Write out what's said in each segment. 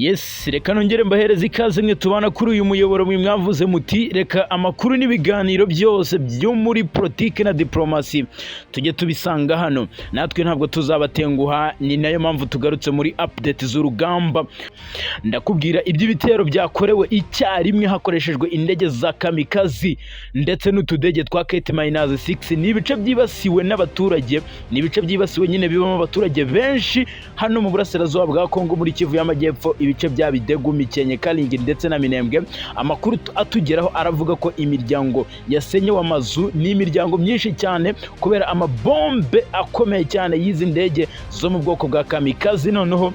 Yes, reka nongere mbahereze ikaze mwe tubana kuri uyu muyoboro mwavuze muti reka amakuru n'ibiganiro byose byo muri politiki na diplomasi tujye tubisanga hano. Natwe ntabwo tuzabatenguha, ni nayo mpamvu tugarutse muri update z'urugamba. Ndakubwira iby'ibitero byakorewe icyarimwe hakoreshejwe indege za kamikazi ndetse n'utudege twa Kate-6. Ni ibice byibasiwe n'abaturage, ni ibice byibasiwe nyine bibamo abaturage benshi hano mu burasirazuba bwa Kongo muri Kivu y'Amajyepfo, ibice bya Bidegu, Mikenke, Kalingi ndetse na Minembwe. Amakuru atugeraho aravuga ko imiryango yasenyewe amazu n'imiryango myinshi cyane kubera amabombe akomeye cyane y'izi ndege zo mu bwoko bwa kamikazi. Noneho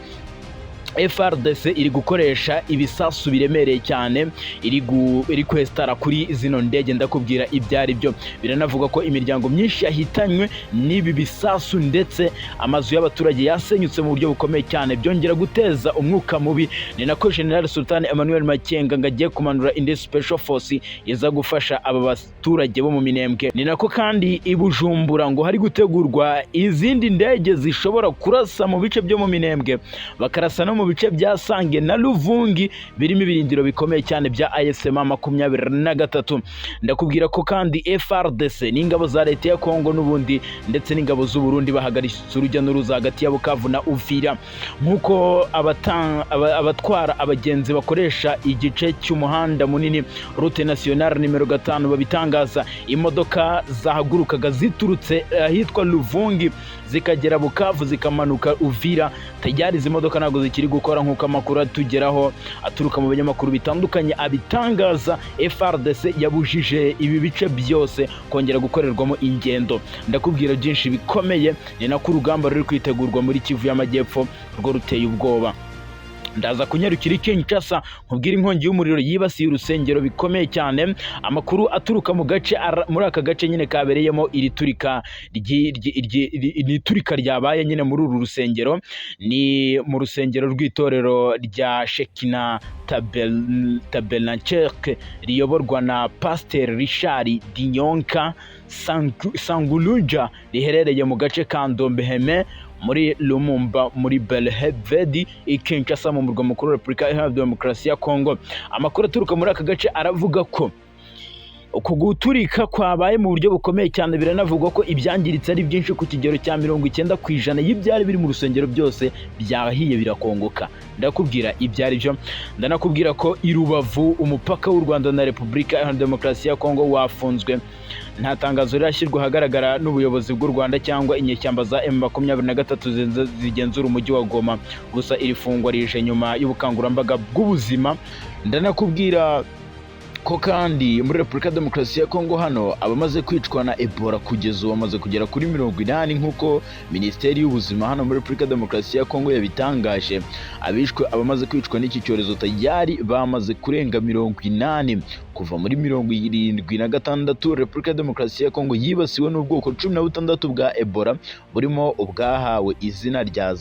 FRDC iri gukoresha ibisasu biremereye cyane, iri kwestara kuri zino ndege. Ndakubwira ibyari byo, biranavuga ko imiryango myinshi yahitanywe n'ibi bisasu ndetse amazu y'abaturage yasenyutse mu buryo bukomeye cyane, byongera guteza umwuka mubi. Ni nako General Sultan Emmanuel Makenga ngagiye kumanura indi special force iza gufasha aba baturage bo mu Minembwe. Ni nako kandi i Bujumbura ngo hari gutegurwa izindi ndege zishobora kurasa mu bice byo mu Minembwe, bakarasa no mu bice bya Sange na Luvungi birimo ibirindiro bikomeye cyane bya AFC 23. Ndakubwira ko kandi FRDC n'ingabo za leta ya Kongo n'ubundi ndetse n'ingabo z'u Burundi bahagaritse urujya n'uruza hagati ya Bukavu na Uvira, nkuko abatwara abagenzi bakoresha igice cy'umuhanda munini route nationale nimero 5 babitangaza. Imodoka zahagurukaga ziturutse ahitwa Luvungi zikagera Bukavu zikamanuka Uvira, tayari izi modoka ntabwo zikiri gukora nkuko amakuru atugeraho aturuka mu binyamakuru bitandukanye abitangaza. FRDC yabujije ibi bice byose kongera gukorerwamo ingendo. Ndakubwira byinshi bikomeye, ni nako urugamba ruri kwitegurwa muri Kivu y'Amajyepfo rwo ruteye ubwoba. Ndaza kunyarukira Kinshasa nkubwira inkongi y'umuriro yibasiye urusengero bikomeye cyane. Amakuru aturuka mu gace muri aka gace nyine kabereyemo iri turika ryabaye nyine muri uru rusengero, ni mu rusengero rw'itorero rya Shekina Tabernacle riyoborwa na Pasteur Richard Dinyonka Sanguluja, riherereye mu gace ka Ndombeheme muri Lumumba muri Belhevedi i Kinshasa mu murwa mukuru wa Repubulika Iharanira Demokarasi ya Kongo. Amakuru aturuka muri aka gace aravuga ko uku guturika kwabaye mu buryo bukomeye cyane, biranavugwa ko ibyangiritse ari byinshi ku kigero cya 90% y'ibyari biri mu rusengero byose byahiye birakongoka. Ndakubwira ibyari byo, ndanakubwira ko i Rubavu umupaka w'u Rwanda na Repubulika Iharanira Demokarasi ya Kongo wafunzwe. Nta tangazo rirashyirwa ahagaragara n'ubuyobozi bw'u Rwanda cyangwa inyeshyamba za M23 zigenzura umujyi wa Goma, gusa iri fungwa rije nyuma y'ubukangurambaga bw'ubuzima. Ndanakubwira ko kandi muri Repubulika Demokarasi ya Kongo hano abamaze kwicwa na Ebola kugeza ubu bamaze kugera kuri 80 nkuko Minisiteri y'Ubuzima hano muri Repubulika Demokarasi ya Kongo yabitangaje. Abamaze kwicwa n'iki cyorezo tayari bamaze kurenga 80. Kuva muri 76 Repubulika Demokarasi ya Kongo yibasiwe n'ubwoko 16 bwa Ebola, burimo ubwahawe izina rya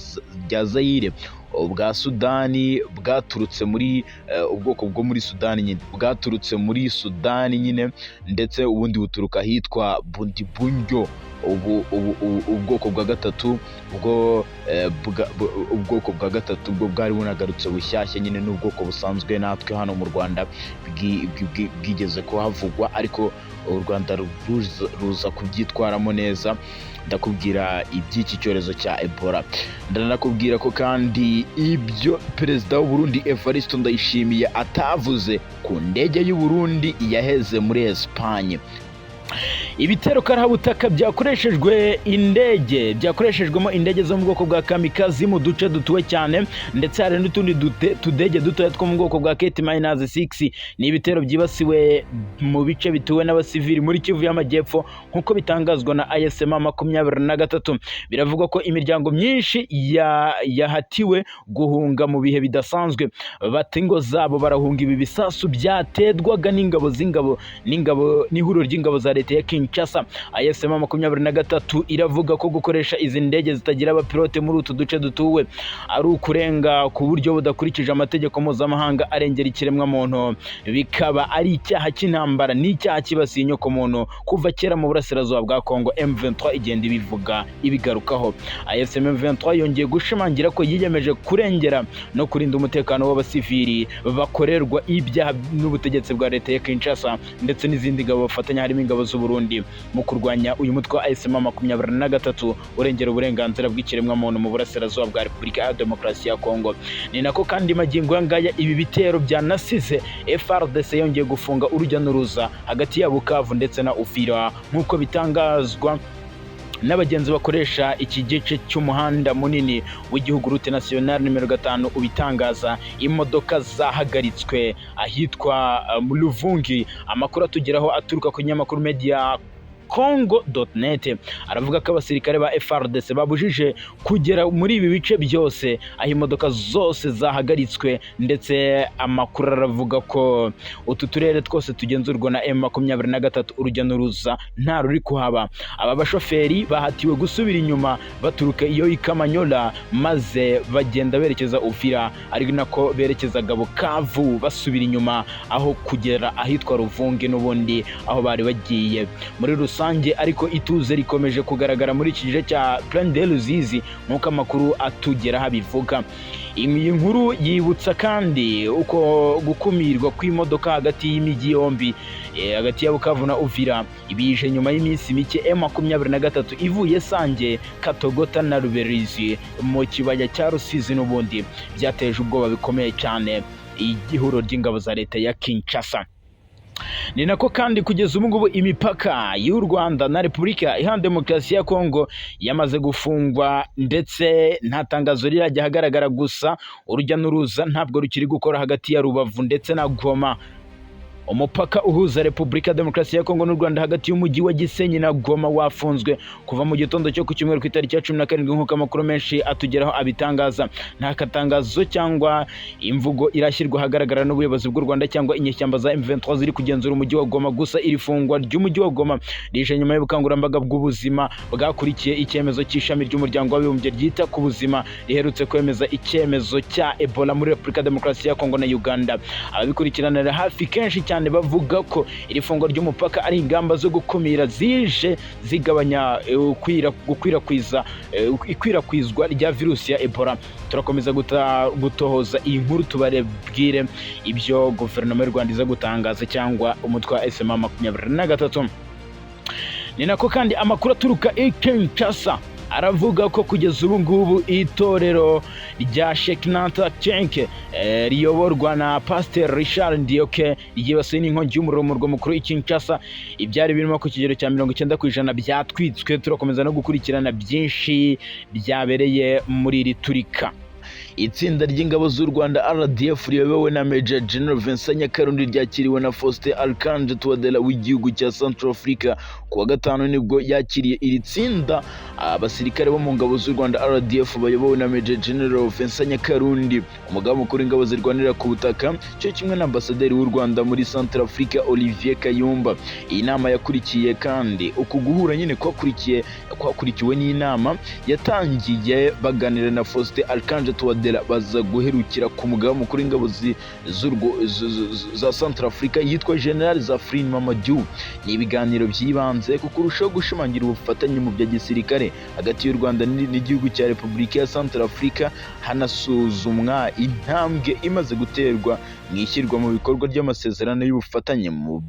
Zaire, ubwa Sudani bwaturutse muri ubwoko bwo muri Sudani nyine bwaturutse muri Sudani nyine, ndetse ubundi buturuka hitwa Bundibunyo. Ubwoko bwa gatatu ubwoko bwa gatatu bwo bwari bunagarutse bushyashya nyine n'ubwoko busanzwe natwe hano mu Rwanda bwigeze kuhavugwa, ariko u Rwanda ruza kubyitwaramo neza. Ndakubwira iby'iki cyorezo cya Ebola. Ndanakubwira ko kandi ibyo Perezida w'u Burundi Evariste Ndayishimiye atavuze ku ndege y'u Burundi yaheze muri Espagne. Ibitero karahabutaka byakoreshejwemo indege zo mu bwoko bwa kamikazi mu duce dutuwe cyane, ndetse hari n'utundi tudege dutoya two mu bwoko bwa Kate-6. ni ibitero byibasiwe mu bice bituwe n'abasivili muri Kivu y'Amajyepfo nkuko bitangazwa na AFC 23. Biravugwa ko imiryango myinshi yahatiwe guhunga mu bihe bidasanzwe, bata ingo zabo barahunga ibi bisasu byatedwaga n'ihuriro ry'ingabo za leta ya Kinshasa Kinshasa. AFC M23 iravuga ko gukoresha izi ndege zitagira abapilote muri utu duce dutuwe ari ukurenga ku buryo budakurikije amategeko mpuzamahanga arengera ikiremwa muntu, bikaba ari icyaha cy'intambara n'icyaha kibasiye inyoko muntu kuva kera mu burasirazuba bwa Kongo. M23 igenda ibivuga ibigarukaho. AFC M23 yongeye gushimangira ko yiyemeje kurengera no kurinda umutekano w'abasivili bakorerwa ibyaha n'ubutegetsi bwa leta ya Kinshasa ndetse n'izindi ngabo bafatanya harimo ingabo z'u Burundi mu kurwanya uyu mutwe wa AFC M23 urengera uburenganzira bw'ikiremwa muntu mu burasirazuba bwa Repubulika ya Demokarasi ya Kongo. Ni nako kandi magingo ngaya ibi bitero byanasize FARDC yongeye gufunga urujya n'uruza hagati ya Bukavu ndetse na Uvira nk'uko bitangazwa n'abagenzi bakoresha iki gice cy'umuhanda munini w'igihugu route nationale nimero 5 ubitangaza. Imodoka zahagaritswe ahitwa mu Luvungi. Amakuru atugeraho aturuka ku nyamakuru media Congo.net aravuga ko abasirikare ba FARDC babujije kugera muri ibi bice byose aho imodoka zose zahagaritswe, ndetse amakuru aravuga ko utu turere twose tugenzurwa na M23 urujya n'uruza nta ruri kuhaba. Aba bashoferi bahatiwe gusubira inyuma baturuka iyo Ikamanyola maze bagenda berekeza Uvira, ari nako berekezaga Bukavu basubira inyuma aho kugera ahitwa Ruvungi n'ubundi aho bari bagiye. Muri rusange ariko ituze rikomeje kugaragara muri iki gice cya Plaine de Ruzizi nk'uko amakuru atugera habivuga. Iyi nkuru yibutsa kandi uko gukumirwa kw'imodoka hagati y'imijyi yombi hagati ya Bukavu na Uvira ibije nyuma y'iminsi mike M23 ivuye Sange, Katogota na Ruberizi mu kibaya cya Rusizi n'ubundi byateje ubwoba bikomeye cyane igihuro ry'ingabo za leta ya Kinshasa. Ni nako kandi kugeza ubu ngubu imipaka y'u Rwanda na Repubulika Iharanira Demokarasi ya Kongo yamaze gufungwa, ndetse nta tangazo rirajya hagaragara, gusa urujya n'uruza ntabwo rukiri gukora hagati ya Rubavu ndetse na Goma. Umupaka uhuza Repubulika ya Demokarasi ya Kongo n'u Rwanda hagati y'umujyi wa Gisenyi na Goma wafunzwe kuva mu gitondo cyo ku cyumweru ku itariki ya 17 nk'uko amakuru menshi atugeraho abitangaza. Nta katangazo cyangwa imvugo irashyirwa hagaragara n'ubuyobozi bw'u Rwanda cyangwa inyeshyamba za M23 ziri kugenzura umujyi wa Goma, gusa iri fungwa ry'umujyi wa Goma rije nyuma y'ubukangurambaga bw'ubuzima bwakurikiye icyemezo cy'ishami ry'umuryango w'abibumbye ryita ku buzima riherutse kwemeza icyemezo cya Ebola muri Repubulika ya Demokarasi ya Kongo na Uganda. Ababikurikiranira hafi kenshi cyane bavuga ko iri fungwa ry'umupaka ari ingamba zo gukumira zije zigabanya ikwirakwizwa rya virusi ya Ebola. Turakomeza gutohoza iyi nkuru tubarebwire ibyo guverinoma y'u Rwanda iza gutangaza cyangwa umutwe wa M23. Ni nako kandi amakuru aturuka Kinshasa aravuga ko kugeza ubu ngubu itorero rya Shekinah Cenke riyoborwa na Pastor Richard Ndioke ryibasiwe n'inkongi y'umuriro mu murwa mukuru Kinshasa. Ibyari birimo ku kigero cya 90% byatwitswe. Turakomeza no gukurikirana byinshi byabereye muri iri turika. Itsinda ry'ingabo z'u Rwanda RDF riyobowe na Major General Vincent Nyakarundi ryakiriwe na Faustin Archange Touadera w'igihugu cya Centrafrica kuwa gatanu nibwo yakiriye iri tsinda. Abasirikare bo mu ngabo z'u Rwanda RDF bayobowe na Major General Vincent Nyakarundi, umugaba mukuru w'ingabo zirwanira ku butaka, cyo kimwe na ambasaderi w'u Rwanda muri Centrafrica Olivier Kayumba. Iyi nama yakurikiye kandi uku guhura nyine kwakurikiwe n'inama yatangiye baganira na Faustin Archange Touadera baza guherukira ku mugaba mukuru w'ingabo za Centrafrica yitwa General Zafrin Mamadou. Ni ibiganiro byibanze ku kurushaho gushimangira ubufatanye mu bya gisirikare hagati y'u Rwanda n'igihugu cya Repubulika ya Centrafrica, hanasuzumwa intambwe imaze guterwa mu ishyirwa mu bikorwa ry'amasezerano y'ubufatanye mu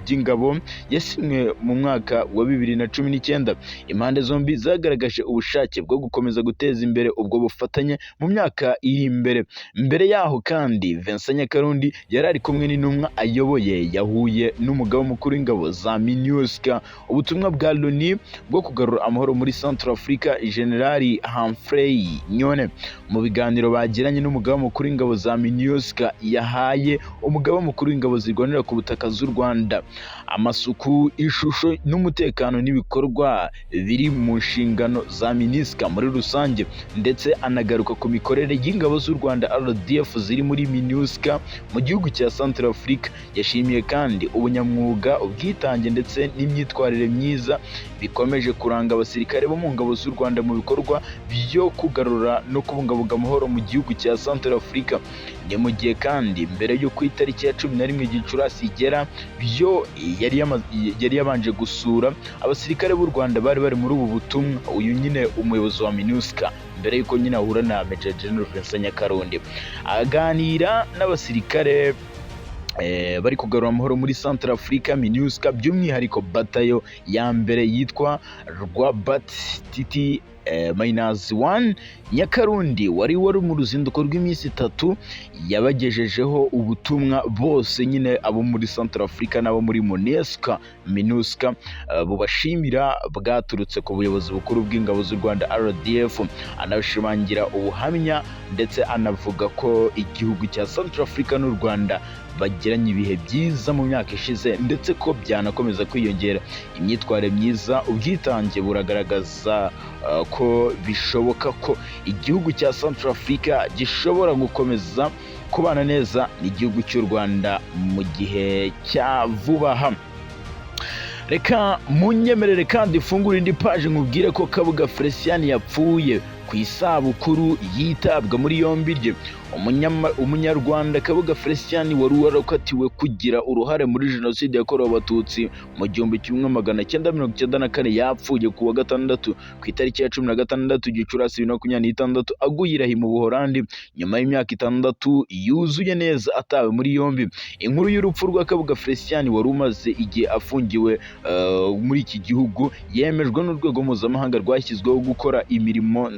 by'ingabo yasinywe mu mwaka wa 2019. Impande zombi zagaragaje ubushake bwo gukomeza guteza imbere ubwo bufatanye mu myaka iri imbere. Mbere yaho kandi Vincent Nyakarundi yari ari kumwe n'intumwa ayoboye yahuye n'umugaba mukuru w'ingabo za MINUSCA. Ubutumwa bwa Loni bwo kugarura amahoro muri Centrafrica General Humphrey Nyone mu biganiro bagiranye n'umugaba mukuru w'ingabo za MINUSCA yahaye umugaba mukuru w'ingabo zirwanira ku butaka z'u Rwanda. Amasuku, ishusho n'umutekano n'ibikorwa biri mu nshingano za MINUSCA muri rusange, ndetse anagaruka ku mikorere y'ingabo z'u Rwanda RDF ziri muri MINUSCA mu gihugu cya Centrafrique. Yashimiye kandi ubunyamwuga, ubwitange ndetse n'imyitwarire myiza bikomeje kuranga abasirikare bo mu ngabo z'u Rwanda mu bikorwa byo kugarura no kubungabunga amahoro mu gihugu cya Centrafrique. Ni mu gihe kandi mbere yo ku itariki ya 11 Gicurasi igera byo yari yabanje gusura abasirikare b'u Rwanda bari muri ubu butumwa. Uyu nyine umuyobozi wa MINUSCA mbere yuko nyine ahura na Major General Vincent Nyakarundi aganira n'abasirikare bari kugarura amahoro muri Centrafrique. MINUSCA by'umwihariko batayo ya mbere yitwa Rwabat Titi -1 Nyakarundi wari mu ruzinduko rw'iminsi 3 yabagejejeho ubutumwa bose nyine abo muri Centrafrique n'abo muri MINUSCA bubashimira bwaturutse ku buyobozi bukuru bw'ingabo z'u Rwanda RDF. Anashimangira ubuhamya ndetse anavuga ko igihugu cya Centrafrique n'u Rwanda bagiranye ibihe byiza mu myaka ishize ndetse ko byanakomeza kwiyongera. Imyitwarire myiza, ubwitange buragaragaza ko bishoboka ko igihugu cya Centrafrique gishobora gukomeza kubana neza n'igihugu cy'u Rwanda mu gihe cya vuba aha. Reka munyemerere kandi ifungura indi page nkubwire ko Kabuga Felicien yapfuye ku isabukuru yitabwa muri yombi rye. Umunyarwanda Kabuga Felicien wari warakatiwe kugira uruhare muri jenoside yakorewe abatutsi mu 1994 yapfuye ku wa gatandatu ku itariki ya 16 Gicurasi 2026 aguye irahi mu Buholandi nyuma y'imyaka 6 yuzuye neza atawe muri yombi. Inkuru y'urupfu rwa Kabuga Felicien wari umaze igihe afungiwe muri iki gihugu yemejwe n'urwego mpuzamahanga rwashyizweho gukora imirimo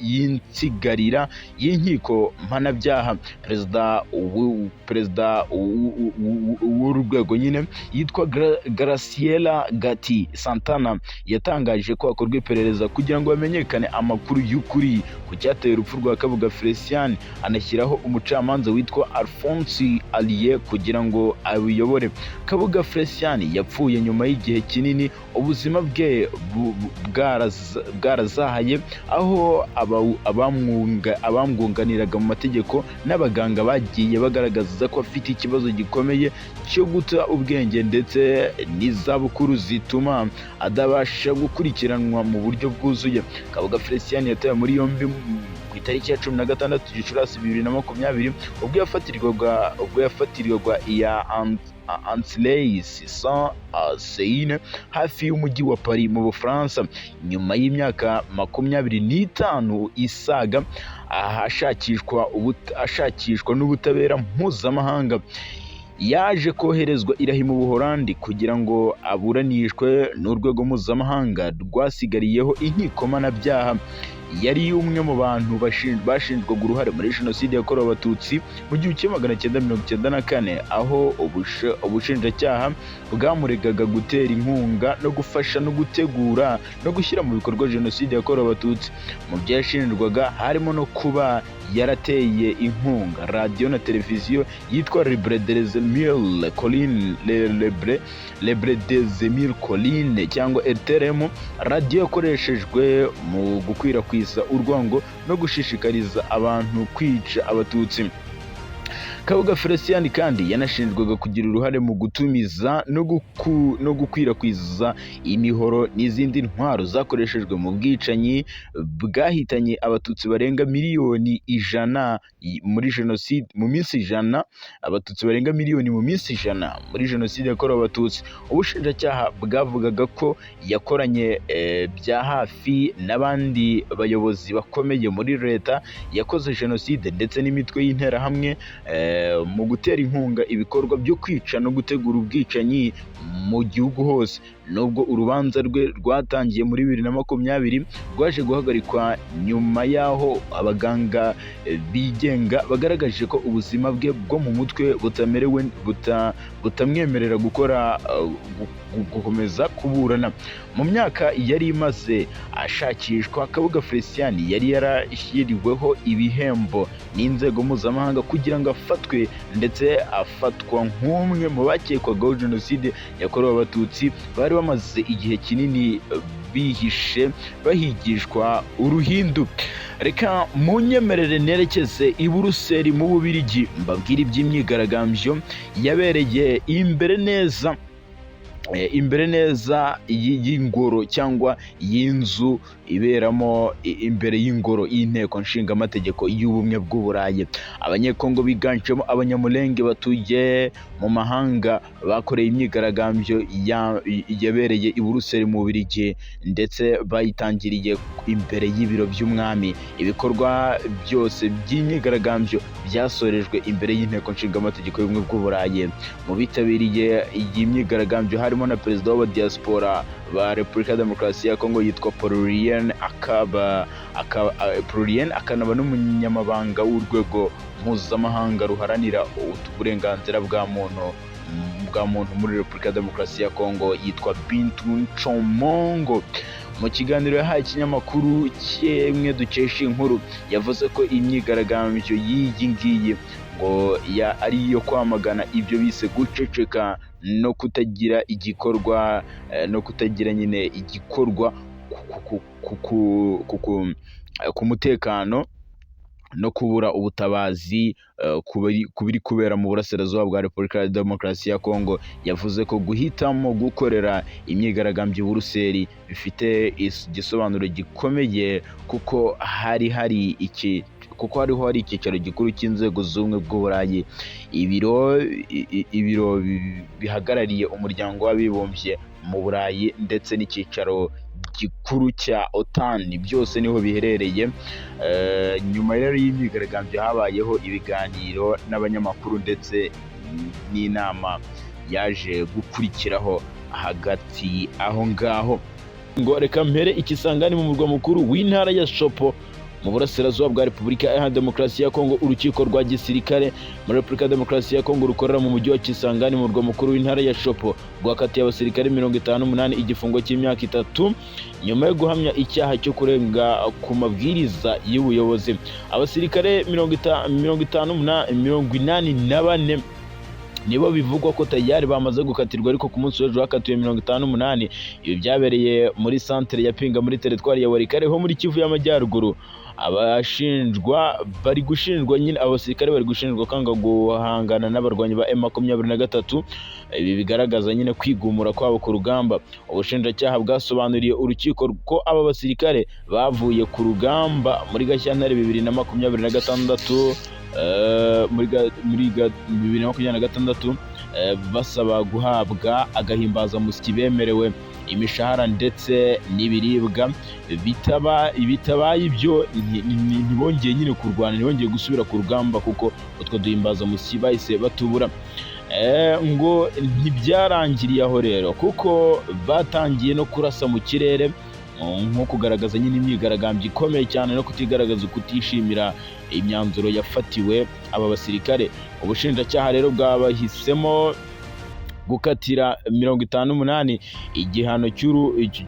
y'insigarira y'inkiko mpanabyaha. Perezida w'urwego nyine yitwa Graciela Gatti Santana yatangaje ko hakorwa iperereza kugira ngo bamenyekane amakuru y'ukuri ku cyateye urupfu rwa Kabuga Felicien, anashyiraho umucamanza witwa Alphonse Allier kugira ngo abiyobore. Kabuga Felicien yapfuye nyuma y'igihe kinini ubuzima bwe bwarazahaye, aho abamwunganiraga mu mategeko n'abaganga bagiye bagaragaza ko afite ikibazo gikomeye cyo guta ubwenge ndetse n'izabukuru zituma adabasha gukurikiranwa mu buryo bwuzuye. Kabuga Felicien yatawe muri yombi ku itariki ya 16 Gicurasi 2020 ubwo yafatirwaga iya Antilles-Saint-Seine hafi y'umujyi wa Paris mu Bufaransa. Nyuma y'imyaka 25 isaga ashakishwa n'ubutabera mpuzamahanga, yaje koherezwa irahi mu Buholandi kugira ngo aburanishwe n'urwego mpuzamahanga rwasigariyeho inkiko mpanabyaha. Yari umwe mu bantu bashinjwaga uruhare muri jenoside yakorewe abatutsi mu 1994, aho ubushinjacyaha bwamuregaga gutera inkunga no gufasha no gutegura no gushyira mu bikorwa jenoside yakorewe abatutsi. Mu byo yashinjwaga harimo no kuba yarateye inkunga radiyo na televiziyo yitwa Libre des Mille Collines cyangwa RTRM, radiyo yakoreshejwe mu gukwirakwiza urwango no gushishikariza abantu kwica abatutsi. Kabuga Felicien kandi yanashinjwaga kugira uruhare mu gutumiza no gukwirakwiza imihoro n'izindi ntwaro zakoreshejwe mu bwicanyi bwahitanye abatutsi barenga miliyoni 100 muri jenoside mu minsi 100, abatutsi barenga miliyoni mu minsi 100 muri jenoside yakorewe abatutsi. Ubushinjacyaha bwavugaga ko yakoranye bya hafi n'abandi bayobozi bakomeye muri leta yakoze jenoside ndetse n'imitwe y'interahamwe mu gutera inkunga ibikorwa byo kwica no gutegura ubwicanyi mu gihugu hose. nubwo urubanza rwe rwatangiye muri 2020 rwaje guhagarikwa nyuma y'aho abaganga bigenga bagaragaje ko ubuzima bwe bwo mu mutwe butamwemerera gukomeza kuburana. Mu myaka yari imaze ashakishwa, Kabuga Felicien yari yarashyiriweho ibihembo n'inzego mpuzamahanga kugira ngo afatwe, ndetse afatwa nk'umwe mu bakekwagaho jenoside yakorewe abatutsi bari bamaze igihe kinini bihishe bahigishwa uruhindu. Reka munyemerere nerekeze i Buruseli mu Bubiligi mbabwire iby'imyigaragambyo yabereye imbere neza y'ingoro cyangwa y'inzu iberamo imbere y'ingoro y'inteko nshingamategeko y'ubumwe bw'Uburayi. Abanyekongo biganjemo abanyamulenge batuye mu mahanga bakoreye imyigaragambyo yabereye i Buruseli mu Bubiligi, ndetse bayitangiriye imbere y'ibiro by'umwami. Ibikorwa byose by'imyigaragambyo byasorejwe imbere y'inteko nshingamategeko y'ubumwe bw'Uburayi. Mu bitabiriye iyi myigaragambyo harimo na perezida wa diaspora ba Repubulika ya Demokarasi ya Kongo yitwa Paulien, akanaba n'umunyamabanga w'urwego mpuzamahanga ruharanira uburenganzira bwa muntu muri Repubulika ya Demokarasi ya Kongo yitwa Bintu Nchomongo. Mu kiganiro yahaye ikinyamakuru kimwe dukesha inkuru, yavuze ko imyigaragambyo y'iyi ngiyi ngo ari iyo kwamagana ibyo bise guceceka no kutagira igikorwa nyine igikorwa ku mutekano no kubura ubutabazi kubiri kubera mu burasirazuba bwa Repubulika ya Demokarasi ya Kongo. Yavuze ko guhitamo gukorera imyigaragambyo i Buruseli bifite igisobanuro gikomeye kuko hari icyicaro gikuru cy'inzego z'ubumwe bw'Uburayi, ibiro bihagarariye umuryango w'abibumbye mu Burayi, ndetse n'icyicaro gikuru cya OTAN, byose niho biherereye. Nyuma rero y'imyigaragambyo habayeho ibiganiro n'abanyamakuru ndetse n'inama yaje gukurikiraho hagati aho ngaho. Ngo reka mpere Ikisangani mu murwa mukuru w'intara ya Shopo mu burasirazuba bwa Repubulika ya Demokarasi ya Kongo. Urukiko rwa gisirikare muri Repubulika ya Demokarasi ya Kongo rukorera mu mujyi wa Kisangani mu murwa mukuru w'intara ya Shopo rwakatiye abasirikare 58 igifungo cy'imyaka 3 nyuma yo guhamya icyaha cyo kurenga ku mabwiriza y'ubuyobozi. Abasirikare 84 nibo bivugwa ko tayari bamaze gukatirwa, ariko ku munsi w'ejo hakatiwe 58. Ibi byabereye muri centre ya Pinga muri teritwari ya Walikale ho muri Kivu y'Amajyaruguru. Abasirikare bari gushinjwa kanga guhangana n'abarwanyi ba M23. Ibi bigaragaza nyine kwigumura kwabo ku rugamba. Ubushinjacyaha bwasobanuriye urukiko ko aba basirikare bavuye ku rugamba muri Gashyantare 2026 muri 2026 basaba guhabwa agahimbazamusyi bemerewe imishahara ndetse n'ibiribwa. Bitabaye ibyo ntibongeye nyine kurwana, ntibongeye gusubira ku rugamba kuko utwo duhimbazamusyi bahise batubura. Ngo ntibyarangiriye aho rero kuko batangiye no kurasa mu kirere nko kugaragaza nyine imyigaragambyo ikomeye cyane no kutigaragaza kutishimira imyanzuro yafatiwe aba basirikare. Ubushinjacyaha rero bwabahisemo gukatira 58 igihano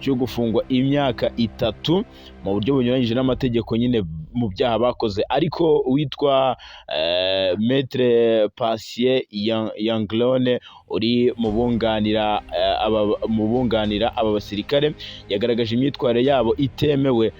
cyo gufungwa imyaka 3 mu buryo bunyuranyije n'amategeko nyine mu byaha bakoze. Ariko witwa Maître Patient Yanglone uri mu bunganira aba basirikare yagaragaje imyitwarire yabo itemewe,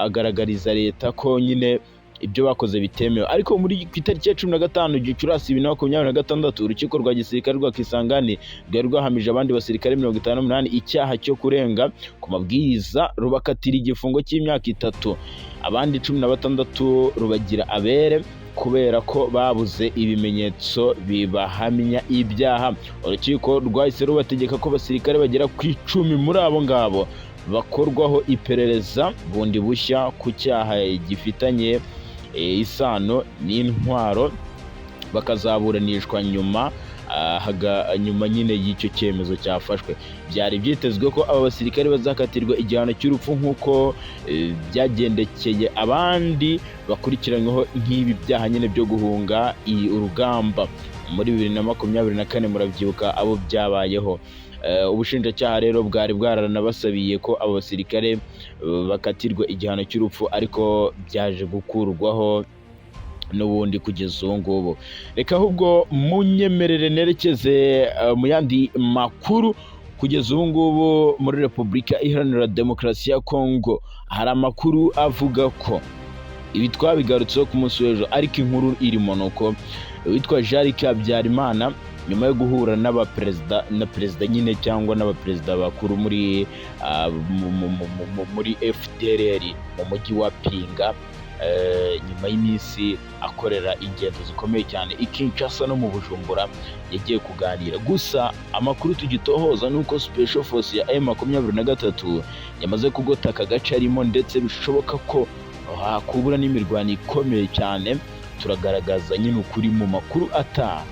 agaragariza leta ko nyine ibyo bakoze bitemewe. Ariko muri ku itariki ya 15 Gicurasi 2026 urukiko rwa gisirikare rwa Kisangani rwari rwahamije abandi basirikare 58 icyaha cyo kurenga ku mabwiriza rubakatira igifungo cy'imyaka 3. Abandi 16 rubagira abere kubera ko babuze ibimenyetso bibahamya ibyaha. Urukiko rwahise rubategeka ko basirikare bagera ku 10 muri abo ngabo bakorwaho iperereza bundi bushya ku cyaha gifitanye isano n'intwaro, bakazaburanishwa nyuma nyuma nyine y'icyo cyemezo cyafashwe. Byari byitezwe ko aba basirikare bazakatirwa igihano cy'urupfu nk'uko byagendekeye abandi bakurikiranyweho nk'ibi byaha nyine byo guhunga urugamba muri 2024. Murabyibuka abo byabayeho. Ubushinjacyaha rero bwari bwaranabasabiye ko abo basirikare bakatirwa igihano cy'urupfu, ariko byaje gukurwaho n'ubundi kugeza ubu ngubu. Reka ahubwo munyemerere nerekeze mu yandi makuru. Kugeza ubu ngubu muri Repubulika Iharanira Demokarasi ya Kongo hari amakuru avuga ko ibi twabigarutseho ku munsi w'ejo, ariko inkuru irimo nuko witwa Jean-Luc Habyarimana nyuma yo guhura perezida nyine cyangwa n'abaperezida bakuru muri FDLR mu mujyi wa Pinga, nyuma y'iminsi akorera ingendo zikomeye cyane i Kinshasa no mu Bujumbura, yagiye kuganira. Gusa amakuru tugitohoza nuko Special Force ya M23 yamaze kugota aka gace arimo, ndetse bishoboka ko hakubura n'imirwano ikomeye cyane. Turagaragaza nyine ukuri mu makuru ataha.